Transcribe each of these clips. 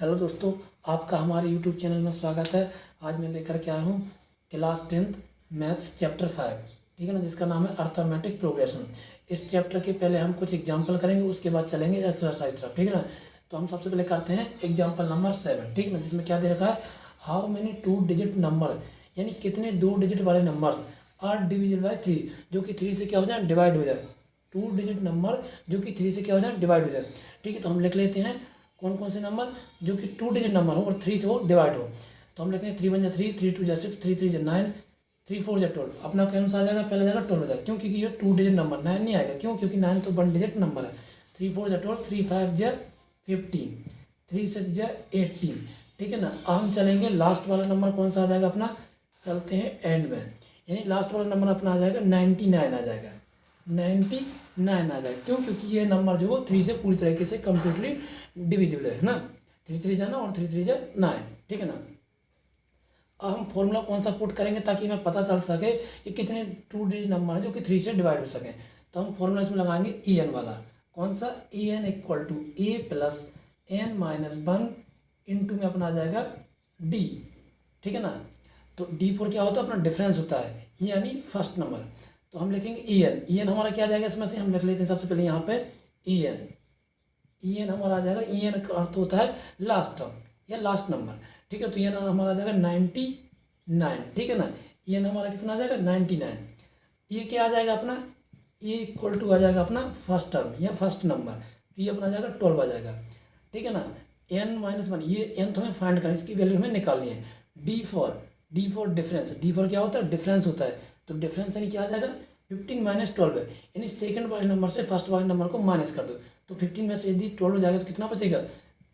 Hello दोस्तों, आपका हमारे यूट्यूब चैनल में स्वागत है। आज मैं लेकर के आया हूँ क्लास 10th मैथ्स चैप्टर 5, ठीक है ना, जिसका नाम है अर्थमेटिक प्रोग्रेशन। इस चैप्टर के पहले हम कुछ एग्जाम्पल करेंगे, उसके बाद चलेंगे एक्सरसाइज तरफ, ठीक है ना। तो हम सबसे पहले करते हैं एग्जाम्पल नंबर 7, ठीक है ना, जिसमें क्या दे रखा है, हाउ मेनी 2 डिजिट नंबर, यानी कितने 2 डिजिट वाले नंबर्स आर डिविजिबल बाई 3, जो कि 3 से क्या हो जाए, डिवाइड हो जाए। 2 डिजिट नंबर जो कि 3 से क्या हो जाए, डिवाइड हो जाए, ठीक है। तो हम लिख लेते हैं कौन कौन से नंबर जो कि 2 डिजिट नंबर हो और 3 से वो डिवाइड हो। तो हम लिखेंगे 3 1 3, 3 2 6, 3 3 9, 3 4 12। अपना कौन सा आ जाएगा, पहले जाएगा 12 हो जाएगा, क्यों, क्योंकि ये 2 डिजिट नंबर 9 नहीं आएगा, क्यों, क्योंकि 9 तो 1 डिजिट नंबर है। 3 4 12, 3 5 15, 3 6 18, ठीक है ना। अब हम चलेंगे लास्ट वाला नंबर कौन सा आ जाएगा अपना, चलते हैं एंड में, यानी लास्ट वाला नंबर अपना आ जाएगा 99 आ जाएगा, 99 आ जाएगा, क्यों, क्योंकि ये नंबर जो वो 3 से पूरी तरीके से कम्प्लीटली डिविजिबल है ना। 3 3 जा ना और 3 3 जा 9, ठीक है ना। अब हम फॉर्मूला कौन सा पुट करेंगे ताकि हमें पता चल सके कि कितने 2 डिजिट नंबर है जो कि 3 से डिवाइड हो सके। तो हम फॉर्मूला इसमें लगाएंगे ई एन वाला, कौन सा, e n equal to A plus N minus 1 into में अपना आ जाएगा डी, ठीक है ना। तो डी फोर क्या होता है, अपना डिफरेंस होता है, यानी फर्स्ट नंबर। तो हम लिखेंगे ई एन, ई एन हमारा क्या आ जाएगा, इसमें से हम लिख लेते हैं सबसे पहले यहाँ पे ई एन, ई एन हमारा आ जाएगा, ई एन का अर्थ होता है लास्ट टर्म या लास्ट नंबर, ठीक है। तो ये ना हमारा आ जाएगा 99, ठीक है ना। ई एन हमारा कितना आ जाएगा 99। ये क्या आ जाएगा अपना, ये इक्वल टू आ जाएगा अपना फर्स्ट टर्म या फर्स्ट नंबर, तो ये अपना आ जाएगा 12 आ जाएगा, ठीक है ना। एन माइनस 1, ये एन तो हमें फाइंड करना है, इसकी वैल्यू हमें निकालनी है। D for difference, D for क्या होता है, डिफरेंस होता है। तो डिफरेंस यानी क्या आ जाएगा, 15 माइनस 12 है, यानी सेकंड वाले नंबर से फर्स्ट वाले नंबर को माइनस कर दो। तो 15 में से यदि 12 हो जाएगा तो कितना बचेगा,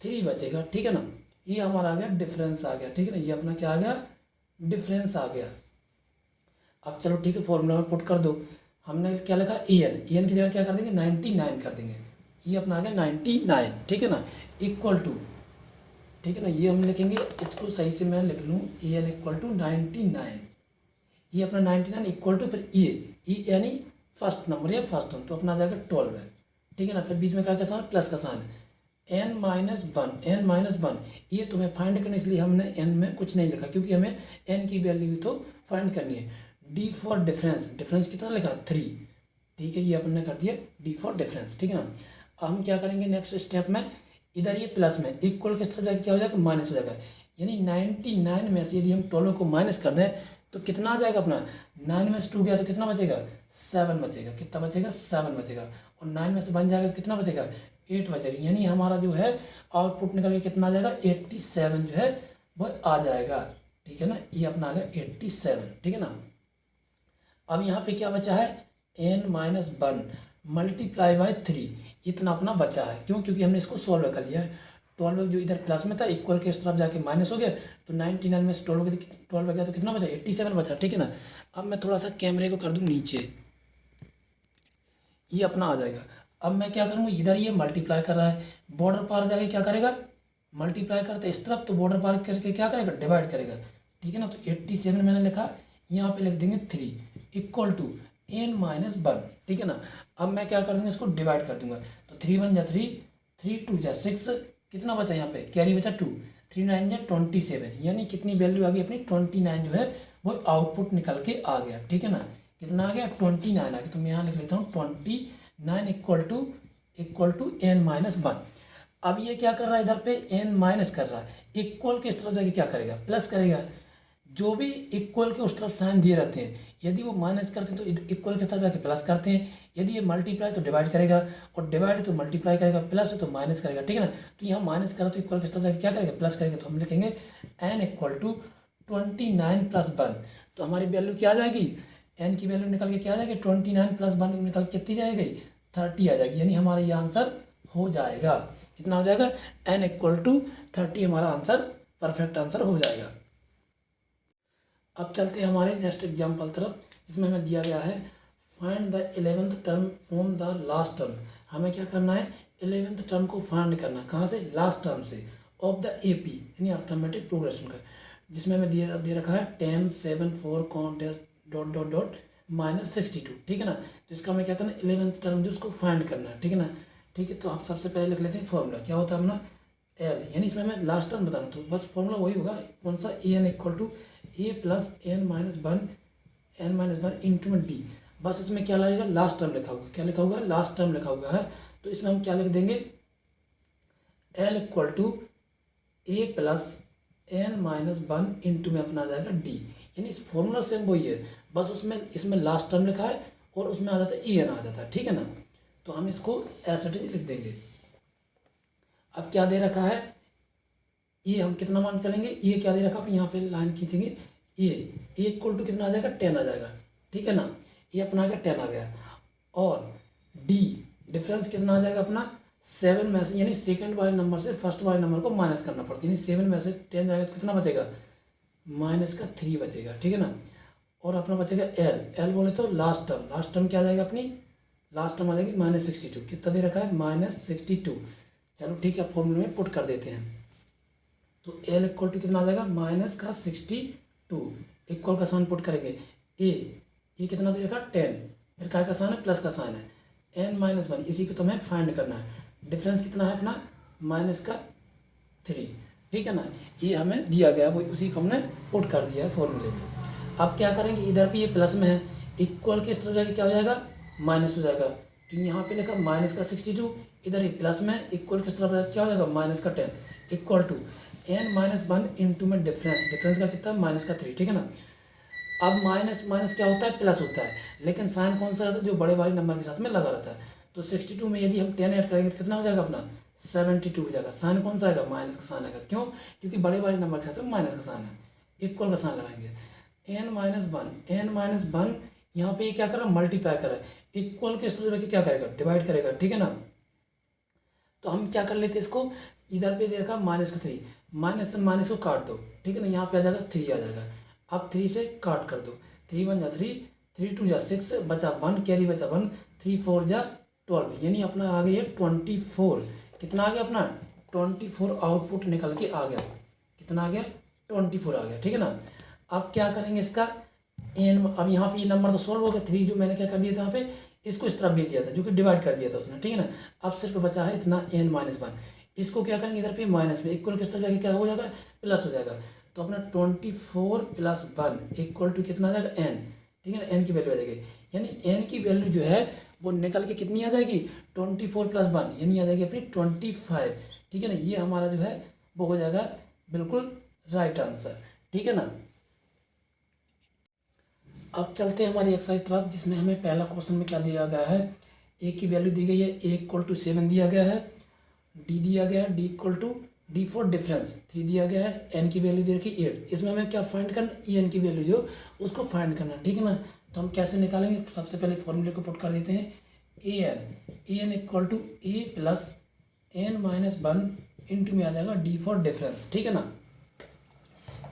3 बचेगा, ठीक है ना। ये हमारा आ गया डिफरेंस आ गया, ठीक है ना, ये अपना क्या आ गया, डिफरेंस आ गया। अब चलो ठीक है, फॉर्मूला में पुट कर दो। हमने क्या लिखा, ई एन, ई एन की जगह क्या कर देंगे 99 कर देंगे, ये अपना आ गया 99, ठीक है ना, इक्वल टू, ठीक है ना। ये हम लिखेंगे, इसको सही से मैं लिख लूँ, ई एन इक्वल टू 99, ये अपना 99 इक्वल टू फिर ई यानी फर्स्ट नंबर या फर्स्ट टर्म, तो अपना आ जाएगा 12 है, ठीक है ना। फिर बीच में क्या साइन, प्लस का sign, n minus 1, n minus 1, ये तुम्हें फाइंड करने, इसलिए हमने एन में कुछ नहीं लिखा, क्योंकि हमें एन की वैल्यू तो फाइंड करनी है। डी फॉर डिफरेंस, डिफरेंस कितना लिखा 3, ठीक है, ये अपन ने कर दिया डी फॉर डिफरेंस, ठीक है ना। अब हम क्या करेंगे नेक्स्ट स्टेप में, इधर ये प्लस में इक्वल किस तरफ जाकर क्या हो जाएगा, माइनस हो जाएगा, यानी 99 में से यदि हम 12 को माइनस कर दें तो कितना आ जाएगा अपना, 9 में से 2 गया तो कितना बचेगा, 7 बचेगा, कितना बचेगा 7 बचेगा, और 9 में से 1 जाएगा तो कितना बचेगा, 8 बचेगा, यानी हमारा जो है आउटपुट निकल के कितना आ जाएगा, 87 जो है वो आ जाएगा, ठीक है ना। ये अपना आ गया 87, ठीक है ना। अब यहाँ पे क्या बचा है, n माइनस 1 मल्टीप्लाई बाई 3, इतना अपना बचा है, क्यों, क्योंकि हमने इसको सॉल्व कर लिया है। 12 जो इधर प्लस में था इक्वल के इस तरफ जाके माइनस हो गया, तो 99 में से 12 गया तो कितना बचा, 87 बचा, ठीक है ना। अब मैं थोड़ा सा कैमरे को कर दूँ नीचे, ये अपना आ जाएगा। अब मैं क्या करूँगा, इधर ये मल्टीप्लाई कर रहा है, बॉर्डर पार जाके क्या करेगा, मल्टीप्लाई करते इस तरफ, तो बॉर्डर पार करके क्या करेगा, डिवाइड करेगा, ठीक है ना। तो 87 मैंने लिखा, यहाँ पे लिख देंगे 3 इक्वल टू n माइनस 1, ठीक है ना। अब मैं क्या कर दूँगा, इसको डिवाइड कर दूंगा, तो 3 1 जा 3, 3 2 जा 6, कितना बचा यहाँ पे, कैरी बचा 2, 3 9 जा 27, यानी कितनी वैल्यू आ गई अपनी 29 जो है वो आउटपुट निकल के आ गया, ठीक है ना। कितना आ गया 29 आ गया, तो मैं यहाँ लिख लेता हूँ 29 इक्वल टू n माइनस 1। अब ये क्या कर रहा है, इधर पे n माइनस कर रहा है, इक्वल के इस तरफ जाके क्या करेगा, प्लस करेगा। जो भी इक्वल के उस तरफ साइन दिए रहते हैं, यदि वो माइनस करते हैं तो इक्वल के तरफ जाके प्लस करते हैं, यदि ये मल्टीप्लाई तो डिवाइड करेगा, और डिवाइड तो मल्टीप्लाई करेगा, प्लस है तो माइनस करेगा, ठीक है ना। तो यहाँ माइनस करा तो इक्वल के तरफ जाके क्या करेगा, प्लस करेगा, तो हम लिखेंगे n इक्वल टू 29 प्लस 1, तो हमारी वैल्यू क्या आ जाएगी, n की वैल्यू निकल के क्या आ जाएगी, 29 प्लस 1 निकल के कितनी जाएगी, 30 आ जाएगी, यानी हमारा ये आंसर हो जाएगा, कितना हो जाएगा, n इक्वल टू 30 हमारा आंसर, परफेक्ट आंसर हो जाएगा। अब चलते हैं हमारे नेक्स्ट एग्जाम्पल तरफ, इसमें हमें दिया गया है find the 11th term from the last term. हमें क्या करना है, 11th टर्म को फाइंड करना, कहाँ से, लास्ट टर्म से, ऑफ द एपी यानी अर्थमेटिक प्रोग्रेशन का, जिसमें हमें दे रखा है 10 7 4 डॉट डॉट डॉट माइनस 62, ठीक है ना। तो इसका हमें क्या करना है, 11th टर्म जो उसको फाइंड करना है, ठीक है ना। ठीक है, तो आप सबसे पहले लिख लेते हैं फॉर्मूला, क्या होता है अपना एल, यानी इसमें हमें लास्ट टर्म बताना, तो बस फॉर्मूला वही होगा, कौन सा, A N equal to A plus N minus one into में डी। बस इसमें क्या लगेगा, लास्ट टर्म लिखा होगा, क्या लिखा होगा, लास्ट टर्म लिखा हुआ है। तो इसमें हम क्या लिख देंगे, l equal to A plus N minus one into में अपना आ जाएगा डी, यानी इस फॉर्मूला सेम वही है, बस उसमें इसमें लास्ट टर्म लिखा है और उसमें आ जाता है ई एन आ जाता है, ठीक है ना। तो हम इसको ऐसे लिख देंगे। अब क्या दे रखा है, ये हम कितना मान चलेंगे, ये क्या दे रखा है, यहाँ पे लाइन खींचेंगे, ये इक्वल टू कितना आ जाएगा, 10 आ जाएगा, ठीक है ना, ये अपना आ गया 10 आ गया। और डी डिफरेंस कितना आ जाएगा अपना 7 में से, यानी सेकंड वाले नंबर से फर्स्ट वाले नंबर को माइनस करना पड़ता है, यानी 7 में से 10 जाएगा तो कितना बचेगा, -3 बचेगा, ठीक है ना। और अपना बचेगा एल बोले तो लास्ट टर्म क्या आ जाएगा, अपनी लास्ट टर्म आ जाएगी -62, कितना दे रखा है, -62। चलो ठीक है, फॉर्मूले में पुट कर देते हैं। तो एल इक्वल टू कितना आ जाएगा, -62, इक्वल का साइन पुट करेंगे, ये कितना दे रखा, 10, फिर काय का साइन है, प्लस का साइन है, n-1, इसी को तो हमें फाइंड करना है। डिफरेंस कितना है अपना, -3, ठीक है ना, ये हमें दिया गया, वो उसी को हमने पुट कर दिया है फॉर्मूले में। अब क्या करेंगे, इधर पे ये प्लस में है, इक्वल के इस तरफ जाके क्या हो जाएगा, माइनस हो जाएगा, तो यहाँ पे लिखा -62, इधर ये प्लस में, इक्वल किस तरफ क्या हो जाएगा, -10, इक्वल टू n-1 इंटू में डिफरेंस का कितना, -3, ठीक है ना। अब माइनस क्या होता है, प्लस होता है, लेकिन साइन कौन सा रहता है, जो बड़े वाले नंबर के साथ में लगा रहता है। तो 62 में यदि हम 10 ऐड करेंगे तो कितना हो जाएगा अपना, 72 हो जाएगा। साइन कौन सा आएगा, माइनस का साइन आएगा, क्यों, क्योंकि बड़े वाले नंबर के साथ में माइनस का साइन है। इक्वल का साइन लगाएंगे, n-1 यहाँ पे क्या कर रहा है, मल्टीप्लाई कर रहा है, इक्वल के स्टूडेंट क्या करेगा, डिवाइड करेगा, ठीक है ना। तो हम क्या कर लेते हैं इसको, इधर पे दे रखा -3, माइनस से माइनस को काट दो, ठीक है ना, यहाँ पे आ जाएगा 3 आ जाएगा। अब 3 से काट कर दो, 3 1 जा 3, 3 2 जा 6, बचा 1, कैरी बचा 1, 3 4 जा 12, यानी अपना आ गया 24, कितना आ गया अपना 24 आउटपुट निकल के आ गया, कितना आ गया 24 आ गया, ठीक है ना। अब क्या करेंगे इसका एन, अब यहाँ पे ये नंबर तो सोल्व हो गया, 3 जो मैंने क्या कर दिया था यहाँ पे, इसको इस तरफ भेज दिया था, जो कि डिवाइड कर दिया था उसने, ठीक है ना। अब सिर्फ बचा है इतना n-1, इसको क्या करेंगे, इधर पे माइनस में, इक्वल किस तरफ जाके क्या हो जाएगा, प्लस हो जाएगा। तो अपना 24 + 1 इक्वल टू कितना आ जाएगा, n, ठीक है ना, n की वैल्यू आ जाएगी, यानी n की वैल्यू जो है वो निकल के कितनी आ जाएगी, 24 + 1 यानी आ जाएगी अपनी 25, ठीक है ना। ये हमारा जो है वो हो जाएगा बिल्कुल राइट आंसर, ठीक है ना। अब चलते हैं हमारी एक्सरसाइज तरफ, जिसमें हमें पहला क्वेश्चन में क्या दिया गया है, ए की वैल्यू दी गई है, a = 7 दिया गया है, d दिया गया है, d फॉर डिफरेंस 3 दिया गया है, n की वैल्यू दे रखी 8। इसमें हमें क्या फाइंड करना, en की वैल्यू जो उसको फाइंड करना, ठीक है ना। तो हम कैसे निकालेंगे, सबसे पहले फॉर्मूले को पुट कर देते हैं, an = a + n-1 इंटू में आ जाएगा d फॉर डिफरेंस, ठीक है ना।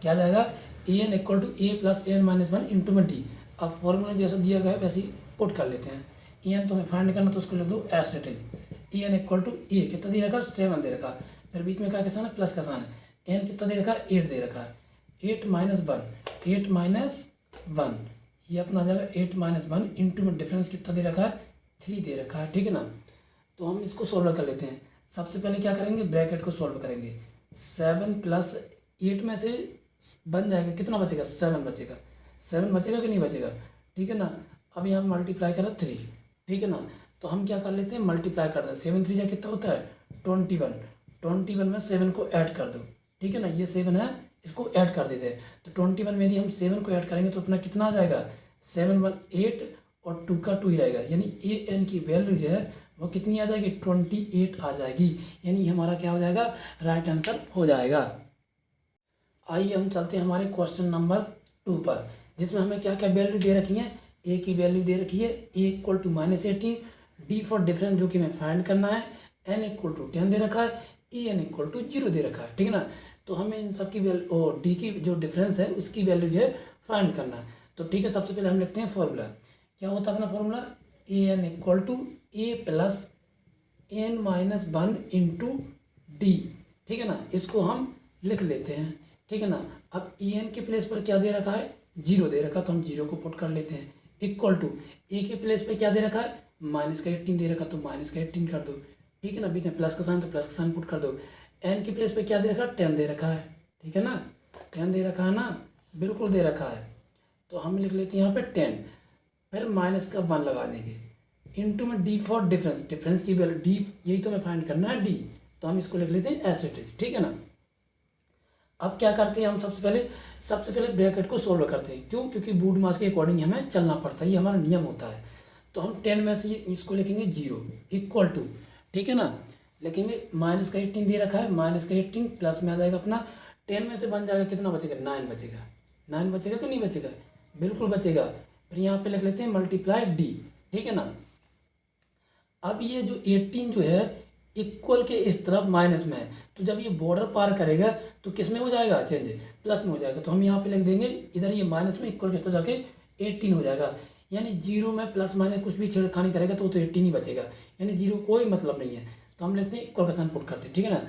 क्या आ जाएगा, an = a + n-1 इंटू में d। अब फॉर्मूला जैसा दिया गया है वैसे ही पुट कर लेते हैं। en तो हमें फाइंड करना, तो उसको लिख दो as it is, an = a कितना दे रखा, 7 दे रखा, फिर बीच में क्या साइन है, प्लस का साइन है, n कितना दे रखा है, 8 दे रखा है, 8 - 1 ये अपना आ जाएगा 8 - 1 इंटू में डिफरेंस कितना दे रखा है, 3 दे रखा है, ठीक है ना। तो हम इसको सोल्व कर लेते हैं। सबसे पहले क्या करेंगे, ब्रैकेट को सोल्व करेंगे, 7 + 8 में से बन जाएगा, कितना बचेगा, 7 बचेगा, 7 बचेगा कि नहीं बचेगा, ठीक है ना। अब यहाँ मल्टीप्लाई करा 3, ठीक है ना। तो हम क्या कर लेते हैं, मल्टीप्लाई कर दें, 7 3 जा कितना होता है 21 में 7 को ऐड कर दो, ठीक है ना, ये 7 है, इसको ऐड कर देते हैं। तो 21 में यदि हम 7 को ऐड करेंगे तो अपना कितना आ जाएगा, 7 1 8 और 2 का 2 ही रहेगा, यानी an की वैल्यू जो है वो कितनी आ जाएगी, 28 आ जाएगी, यानी हमारा क्या हो जाएगा, राइट आंसर हो जाएगा। आइए हम चलते हैं हमारे क्वेश्चन नंबर 2 पर, जिसमें हमें क्या क्या वैल्यू दे रखी है, a की वैल्यू दे रखी है a = -18, d फॉर डिफरेंस जो कि हमें फाइंड करना है, n = 10 दे रखा है, en = 0 दे रखा है, ठीक है ना। तो हमें इन सब की वैल्यू और d की जो डिफरेंस है उसकी वैल्यू जो है फाइंड करना है। तो ठीक है, सबसे पहले हम लिखते हैं फॉर्मूला, क्या होता है अपना formula, an = a + n-1 into d, ठीक है ना। इसको हम लिख लेते हैं, ठीक है ना। अब en के प्लेस पर क्या दे रखा है, 0 दे रखा, तो हम 0 को पुट कर लेते हैं, इक्वल टू a के प्लेस पे क्या दे रखा है, -18 दे रखा, तो -18 कर दो, ठीक है ना। बीच में प्लस का साइन, तो प्लस का साइन पुट कर दो, एन की प्लेस पे क्या दे रखा है, 10 दे रखा है, ठीक है ना, 10 दे रखा है ना, बिल्कुल दे रखा है। तो हम लिख लेते हैं यहाँ पे 10, फिर माइनस का 1 लगा देंगे, इंटू में डी फॉर डिफरेंस, डिफरेंस की वैल्यू डी, यही तो हमें फाइंड करना है डी, तो हम इसको लिख लेते हैं एज इट इज, ठीक है ना। अब क्या करते हैं हम, सबसे पहले ब्रैकेट को सोल्व करते हैं, क्यों, क्योंकि वुड मास के अकॉर्डिंग हमें चलना पड़ता है, ये हमारा नियम होता है। तो हम 10 में से इसको लिखेंगे 0 इक्वल टू, ठीक है ना, लिखेंगे माइनस का 18 दे रखा है, माइनस का 18 प्लस में आ जाएगा अपना 10 में से बन जाएगा कितना बचेगा, 9 बचेगा, 9 बचेगा कि नहीं बचेगा, बिल्कुल बचेगा। फिर यहाँ पे लिख लेते हैं मल्टीप्लाई डी, ठीक है ना। अब ये जो 18 जो है इक्वल के इस तरफ माइनस में है, तो जब ये बॉर्डर पार करेगा तो किस में हो जाएगा चेंज, प्लस में हो जाएगा। तो हम यहाँ पे लिख देंगे इधर ये माइनस में, इक्वल के इस तरफ जाके 18 हो जाएगा, यानी 0 में प्लस माइनस कुछ भी छेड़खानी करेगा तो 18 ही बचेगा, यानी 0 कोई मतलब नहीं है। तो हम लिखते हैं इक्वल का साइन पुट करते हैं, ठीक है ना।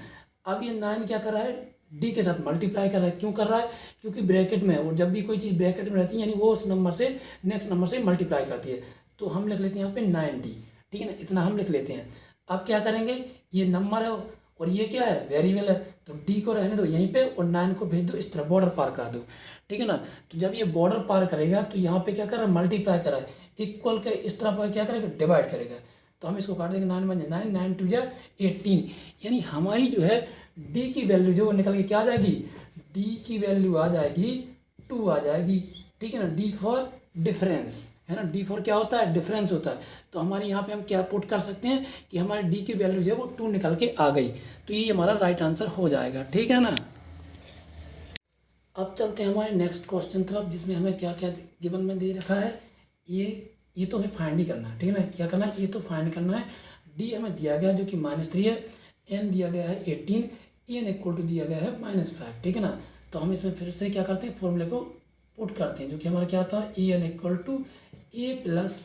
अब ये 9 क्या कर रहा है, डी के साथ मल्टीप्लाई कर रहा है, क्यों कर रहा है, क्योंकि ब्रैकेट में है, और जब भी कोई चीज़ ब्रैकेट में रहती है यानी वो उस नंबर से नेक्स्ट नंबर से मल्टीप्लाई करती है। तो हम लिख लेते हैं यहाँ पे 9D, ठीक है ना, इतना हम लिख लेते हैं। अब क्या करेंगे, ये नंबर है और ये क्या है, वेरिएबल है, तो डी को रहने दो यहीं पे और 9 को भेज दो इस तरह, बॉर्डर पार करा दो, ठीक है ना। तो जब ये बॉर्डर पार करेगा तो यहाँ पे क्या कर रहा है, मल्टीप्लाई कर रहा है, इक्वल के इस तरह पर क्या करेगा, डिवाइड करेगा। तो हम इसको काट देंगे, 9 बन जाए 9, 9 2 जा 18, यानी हमारी जो है डी की वैल्यू जो निकल के क्या आ जाएगी, डी की वैल्यू आ जाएगी 2 आ जाएगी, ठीक है ना। डी फॉर डिफरेंस है ना, डी फॉर क्या होता है, डिफरेंस होता है। तो हमारे यहाँ पे हम क्या पुट कर सकते हैं कि हमारे डी की वैल्यू जो है वो 2 निकल के आ गई, तो ये हमारा राइट आंसर हो जाएगा, ठीक है ना। अब चलते हैं हमारे नेक्स्ट क्वेश्चन तरफ, जिसमें हमें क्या क्या गिवन में दे रखा है, ये तो हमें फाइंड ही करना है, ठीक है ना। क्या करना है, ये तो फाइंड करना है। डी हमें दिया गया जो कि -3 है, एन दिया गया है 18, एन इक्वल टू दिया गया है -5, ठीक है ना। तो हम इसमें फिर से क्या करते हैं, फॉर्मूले को पुट करते हैं, जो कि हमारा क्या था, A N equal to A plus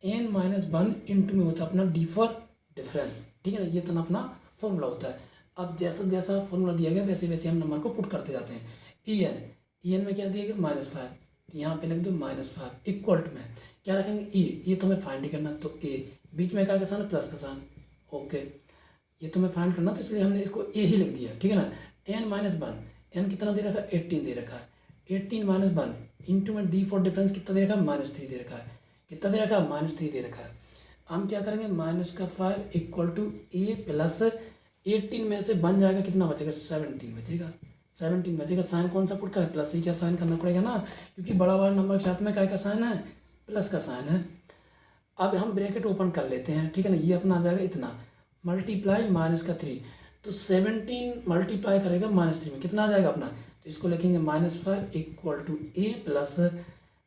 N minus 1 into में होता है अपना डी फॉर डिफरेंस, ठीक है ना, ये तो अपना फॉर्मूला होता है। अब जैसा जैसा फॉर्मूला दिया गया वैसे वैसे हम नंबर को पुट करते जाते हैं। ई एन में क्या दिया गया, -5, तो यहाँ पे लिख दो -5 इक्वल टू में क्या रखेंगे, ये तो हमें फाइंड ही करना, तो ए बीच में क्या का साइन, प्लस का साइन, ओके, ये तो हमें फाइंड करना, तो इसलिए हमने इसको ए ही लिख दिया, ठीक है ना। एन -1, एन कितना दे रखा है, 18 दे रखा है, 18 - 1 इंटू में डी फॉर डिफरेंस कितना दे रखा है, -3 दे रखा है, कितना दे रखा है, -3 दे रखा है। हम क्या करेंगे, -5 इक्वल टू ए प्लस 18 में से बन जाएगा कितना बचेगा, 17 बचेगा, 17 बचेगा। साइन कौन सा पुट करें, प्लस ही क्या साइन करना पड़ेगा ना, क्योंकि बड़ा वाला नंबर के साथ में क्या का साइन है, प्लस का साइन है। अब हम ब्रैकेट ओपन कर लेते हैं, ठीक है ना, ये अपना आ जाएगा इतना, मल्टीप्लाई -3, तो 17 मल्टीप्लाई करेगा -3 में कितना आ जाएगा अपना, तो इसको लिखेंगे -5 इक्वल टू ए प्लस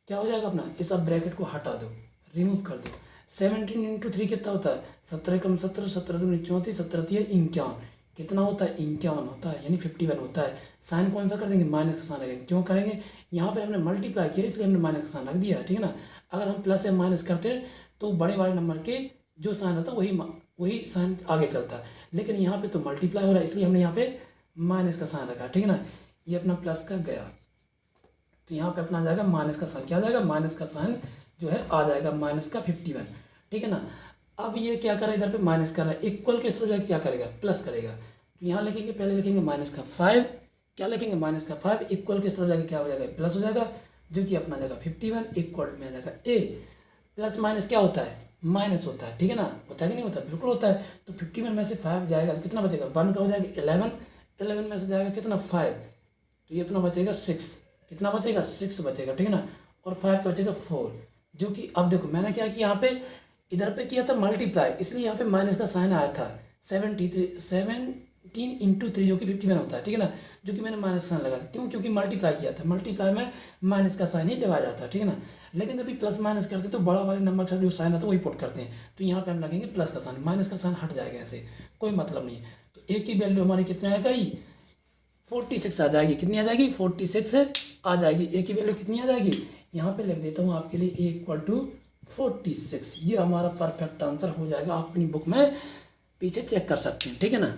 क्या हो जाएगा अपना, इस अब ब्रैकेट को हटा दो, रिमूव कर दो। 17 इंटू 3 कितना होता है, 17 कम 17, 17 दूनी 34, 17 51, कितना होता है, 51 होता है, यानी 51 होता है। साइन कौन सा कर देंगे, माइनस का साइन रखेंगे, क्यों करेंगे, यहाँ पर हमने मल्टीप्लाई किया इसलिए हमने माइनस का साइन रख दिया, ठीक है ना। अगर हम प्लस या माइनस करते तो बड़े वाले नंबर के जो साइन होता है वही साइन आगे चलता है, लेकिन यहाँ पे तो मल्टीप्लाई हो रहा है इसलिए हमने यहाँ पे माइनस का साइन रखा, ठीक है ना। ये अपना प्लस का गया, तो यहाँ पे अपना आ जाएगा माइनस का साइन, क्या आ जाएगा, माइनस का साइन जो है आ जाएगा माइनस का 51, ठीक है ना। अब ये क्या कर रहा है, इधर पे माइनस कर रहा है, इक्वल के थ्रू जाके क्या करेगा, प्लस करेगा, तो यहाँ लिखेंगे, पहले लिखेंगे -5, क्या लिखेंगे, -5 इक्वल के थ्रू जाके क्या हो जाएगा, प्लस हो जाएगा, जो कि अपना आ जाएगा 51 इक्वल में आ जाएगा ए, प्लस माइनस क्या होता है, माइनस होता है, ठीक है ना, होता है कि नहीं होता, बिल्कुल होता है। तो 51 में से 5 जाएगा तो कितना बचेगा, 1 का हो जाएगा 11, 11 में से जाएगा कितना 5, तो ये अपना बचेगा 6, कितना बचेगा 6 बचेगा, ठीक है ना, और 5 का बचेगा 4, जो कि अब देखो मैंने क्या किया, यहाँ पे इधर पे किया था मल्टीप्लाई, इसलिए यहाँ पे माइनस का साइन आया था, 17 इंटू 3 जो कि 51 होता है, ठीक है ना, जो कि मैंने माइनस का साइन लगा था, क्यों, क्योंकि मल्टीप्लाई किया था, मल्टीप्लाई में माइनस का साइन ही लगाया जाता है, ठीक है ना। लेकिन जब भी प्लस माइनस करते हैं तो बड़ा वाले नंबर का जो साइन आता है वही पुट करते हैं, तो यहाँ पे हम लगेंगे प्लस का साइन, माइनस का साइन हट जाएगा, ऐसे कोई मतलब नहीं है। तो ए की वैल्यू हमारी कितनी आएगा, 46 आ जाएगी, कितनी आ जाएगी, 46 आ जाएगी, ए की वैल्यू कितनी आ जाएगी, यहाँ पे लिख देता हूँ आपके लिए, ए इक्वल टू 46, ये हमारा परफेक्ट आंसर हो जाएगा, आप अपनी बुक में पीछे चेक कर सकते हैं, ठीक है ना।